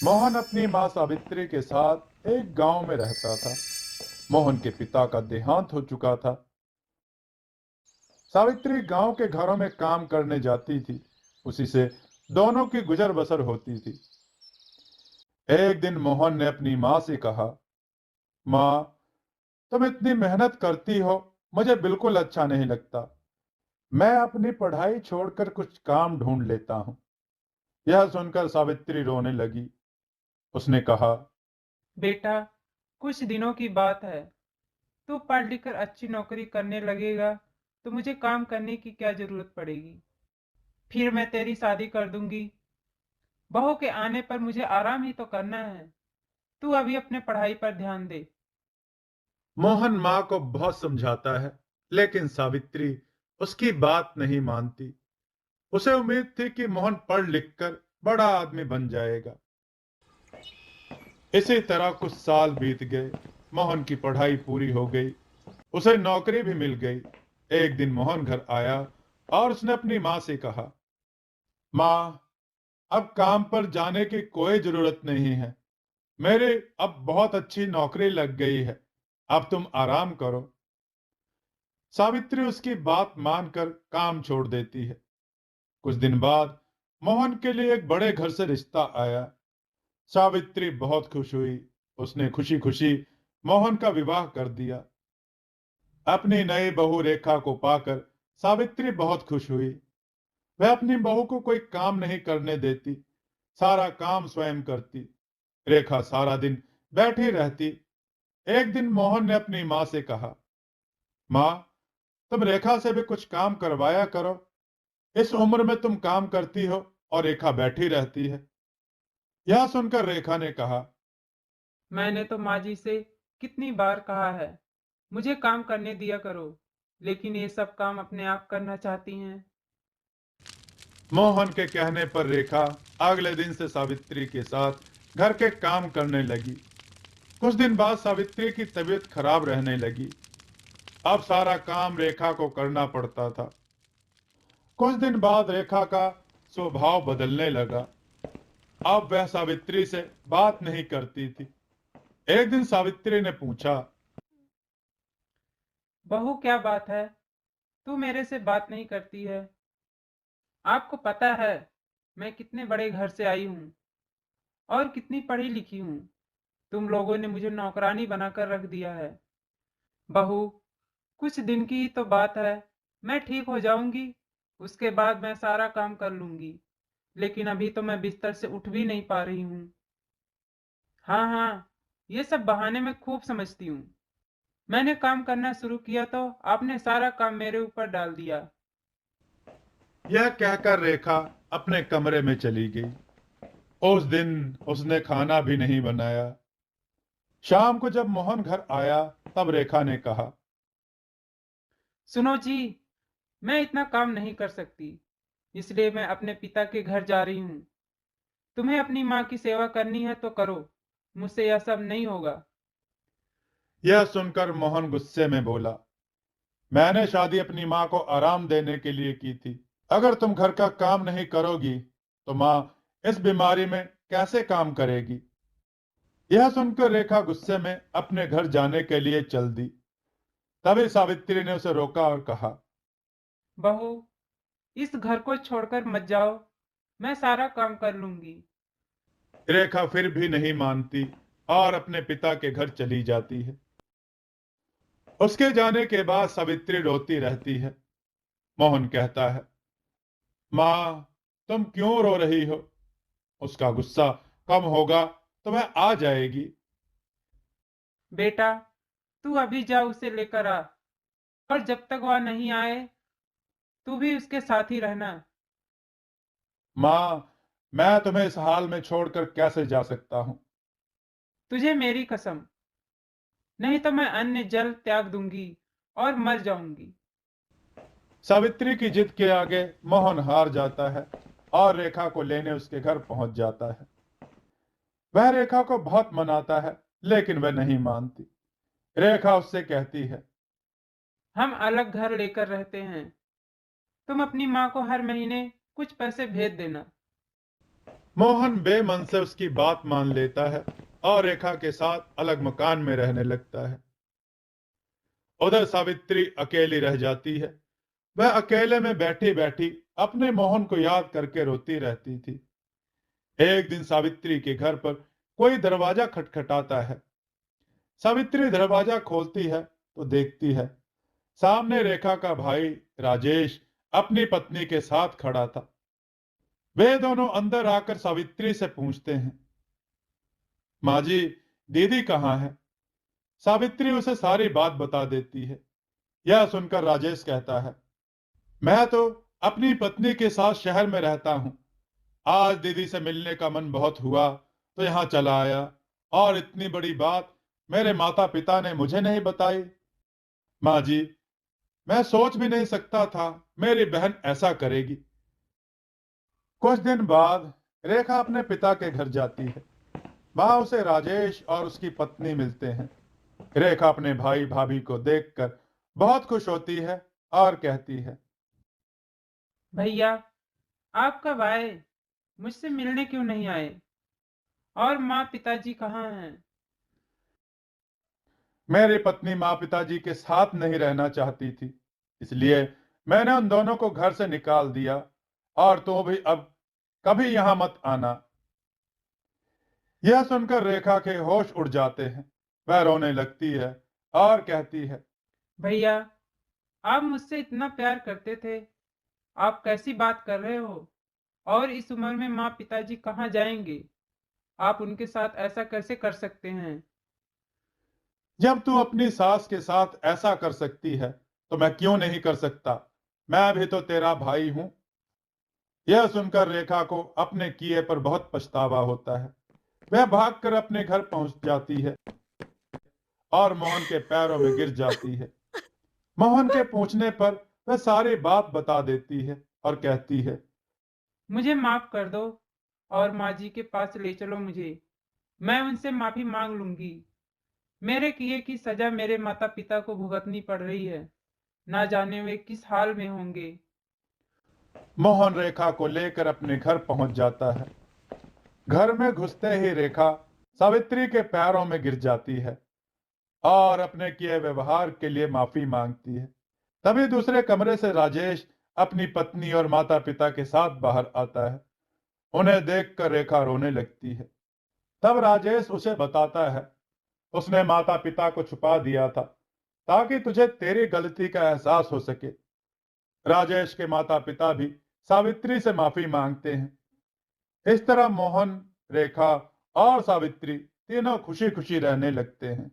मोहन अपनी मां सावित्री के साथ एक गांव में रहता था। मोहन के पिता का देहांत हो चुका था। सावित्री गांव के घरों में काम करने जाती थी। उसी से दोनों की गुजर बसर होती थी। एक दिन मोहन ने अपनी मां से कहा, मां, तुम इतनी मेहनत करती हो, मुझे बिल्कुल अच्छा नहीं लगता। मैं अपनी पढ़ाई छोड़कर कुछ काम ढूंढ लेता हूं। यह सुनकर सावित्री रोने लगी। उसने कहा, बेटा, कुछ दिनों की बात है। तू पढ़ लिख कर अच्छी नौकरी करने लगेगा तो मुझे काम करने की क्या जरूरत पड़ेगी। फिर मैं तेरी शादी कर दूंगी। बहू के आने पर मुझे आराम ही तो करना है। तू अभी अपने पढ़ाई पर ध्यान दे। मोहन मां को बहुत समझाता है, लेकिन सावित्री उसकी बात नहीं मानती। उसे उम्मीद थी कि मोहन पढ़ लिख कर बड़ा आदमी बन जाएगा। इसी तरह कुछ साल बीत गए। मोहन की पढ़ाई पूरी हो गई। उसे नौकरी भी मिल गई। एक दिन मोहन घर आया और उसने अपनी मां से कहा, मां, अब काम पर जाने की कोई जरूरत नहीं है। मेरे अब बहुत अच्छी नौकरी लग गई है। अब तुम आराम करो। सावित्री उसकी बात मानकर काम छोड़ देती है। कुछ दिन बाद मोहन के लिए एक बड़े घर से रिश्ता आया। सावित्री बहुत खुश हुई। उसने खुशी खुशी मोहन का विवाह कर दिया। अपनी नई बहू रेखा को पाकर सावित्री बहुत खुश हुई। वह अपनी बहू को कोई काम नहीं करने देती। सारा काम स्वयं करती। रेखा सारा दिन बैठी रहती। एक दिन मोहन ने अपनी मां से कहा, मां, तुम रेखा से भी कुछ काम करवाया करो। इस उम्र में तुम काम करती हो और रेखा बैठी रहती है। यह सुनकर रेखा ने कहा, मैंने तो माँ जी से कितनी बार कहा है, मुझे काम करने दिया करो, लेकिन ये सब काम अपने आप करना चाहती हैं। मोहन के कहने पर रेखा अगले दिन से सावित्री के साथ घर के काम करने लगी। कुछ दिन बाद सावित्री की तबीयत खराब रहने लगी। अब सारा काम रेखा को करना पड़ता था। कुछ दिन बाद रेखा का स्वभाव बदलने लगा। अब वह सावित्री से बात नहीं करती थी। एक दिन सावित्री ने पूछा, बहू, क्या बात है? तू मेरे से बात नहीं करती है। आपको पता है मैं कितने बड़े घर से आई हूँ और कितनी पढ़ी लिखी हूँ। तुम लोगों ने मुझे नौकरानी बनाकर रख दिया है। बहू, कुछ दिन की ही तो बात है। मैं ठीक हो जाऊंगी, उसके बाद मैं सारा काम कर लूंगी। लेकिन अभी तो मैं बिस्तर से उठ भी नहीं पा रही हूँ। हाँ हाँ, ये सब बहाने मैं खूब समझती हूँ। मैंने काम करना शुरू किया तो आपने सारा काम मेरे ऊपर डाल दिया। यह कहकर रेखा अपने कमरे में चली गई। उस दिन उसने खाना भी नहीं बनाया। शाम को जब मोहन घर आया, तब रेखा ने कहा, सुनो जी, मैं इतना काम नहीं कर सकती, इसलिए मैं अपने पिता के घर जा रही हूँ। तुम्हें अपनी माँ की सेवा करनी है तो करो, मुझसे यह सब नहीं होगा। यह सुनकर मोहन गुस्से में बोला, मैंने शादी अपनी मां को आराम देने के लिए की थी। अगर तुम घर का काम नहीं करोगी तो मां इस बीमारी में कैसे काम करेगी। यह सुनकर रेखा गुस्से में अपने घर जाने के लिए चल दी। तभी सावित्री ने उसे रोका और कहा, बहू, इस घर को छोड़कर मत जाओ, मैं सारा काम कर लूंगी। रेखा फिर भी नहीं मानती और अपने पिता के घर चली जाती है। उसके जाने के बाद सावित्री रोती रहती है। मोहन कहता है, मां, तुम क्यों रो रही हो? उसका गुस्सा कम होगा तो वह आ जाएगी। बेटा, तू अभी जा उसे लेकर आ, और जब तक वह नहीं आए तू भी उसके साथ ही रहना। मां, मैं तुम्हें इस हाल में छोड़कर कैसे जा सकता हूं? तुझे मेरी कसम, नहीं तो मैं अन्न जल त्याग दूंगी और मर जाऊंगी। सावित्री की जिद के आगे मोहन हार जाता है और रेखा को लेने उसके घर पहुंच जाता है। वह रेखा को बहुत मनाता है, लेकिन वह नहीं मानती। रेखा उससे कहती है, हम अलग घर लेकर रहते हैं। तुम अपनी माँ को हर महीने कुछ पैसे भेज देना। मोहन बेमन से उसकी बात मान लेता है और रेखा के साथ अलग मकान में रहने लगता है। उधर सावित्री अकेली रह जाती है। वह अकेले में बैठी बैठी अपने मोहन को याद करके रोती रहती थी। एक दिन सावित्री के घर पर कोई दरवाजा खटखटाता है। सावित्री दरवाजा खोलती है तो देखती है सामने रेखा का भाई राजेश अपनी पत्नी के साथ खड़ा था। वे दोनों अंदर आकर सावित्री से पूछते हैं, माँ जी, दीदी कहाँ है? सावित्री उसे सारी बात बता देती है। यह सुनकर राजेश कहता है, मैं तो अपनी पत्नी के साथ शहर में रहता हूं। आज दीदी से मिलने का मन बहुत हुआ तो यहां चला आया, और इतनी बड़ी बात मेरे माता पिता ने मुझे नहीं बताई। माँ जी, मैं सोच भी नहीं सकता था मेरी बहन ऐसा करेगी। कुछ दिन बाद रेखा अपने पिता के घर जाती है। वहां उसे राजेश और उसकी पत्नी मिलते हैं। रेखा अपने भाई भाभी को देखकर बहुत खुश होती है और कहती है, भैया, आप कब आए? मुझसे मिलने क्यों नहीं आए? और माँ पिताजी कहाँ हैं? मेरी पत्नी माँ पिताजी के साथ नहीं रहना चाहती थी, इसलिए मैंने उन दोनों को घर से निकाल दिया, और तो भी अब कभी यहां मत आना। यह सुनकर रेखा के होश उड़ जाते हैं। वह रोने लगती है और कहती है, भैया, आप मुझसे इतना प्यार करते थे। आप कैसी बात कर रहे हो? और इस उम्र में माँ पिताजी कहाँ जाएंगे? आप उनके साथ ऐसा कैसे कर सकते हैं? जब तू अपनी सास के साथ ऐसा कर सकती है तो मैं क्यों नहीं कर सकता? मैं भी तो तेरा भाई हूं। यह सुनकर रेखा को अपने किए पर बहुत पछतावा होता है। वह भागकर अपने घर पहुंच जाती है और मोहन के पैरों में गिर जाती है। मोहन के पूछने पर वह सारी बात बता देती है और कहती है, मुझे माफ कर दो और माँ जी के पास ले चलो मुझे। मैं उनसे माफी मांग लूंगी। मेरे किए की सजा मेरे माता पिता को भुगतनी पड़ रही है। ना जाने वे किस हाल में होंगे। मोहन रेखा को लेकर अपने घर पहुंच जाता है। घर में घुसते ही रेखा सावित्री के पैरों में गिर जाती है और अपने किए व्यवहार के लिए माफी मांगती है। तभी दूसरे कमरे से राजेश अपनी पत्नी और माता पिता के साथ बाहर आता है। उन्हें देखकर रेखा रोने लगती है। तब राजेश उसे बताता है, उसने माता पिता को छुपा दिया था ताकि तुझे तेरी गलती का एहसास हो सके। राजेश के माता पिता भी सावित्री से माफी मांगते हैं। इस तरह मोहन, रेखा और सावित्री तीनों खुशी खुशी रहने लगते हैं।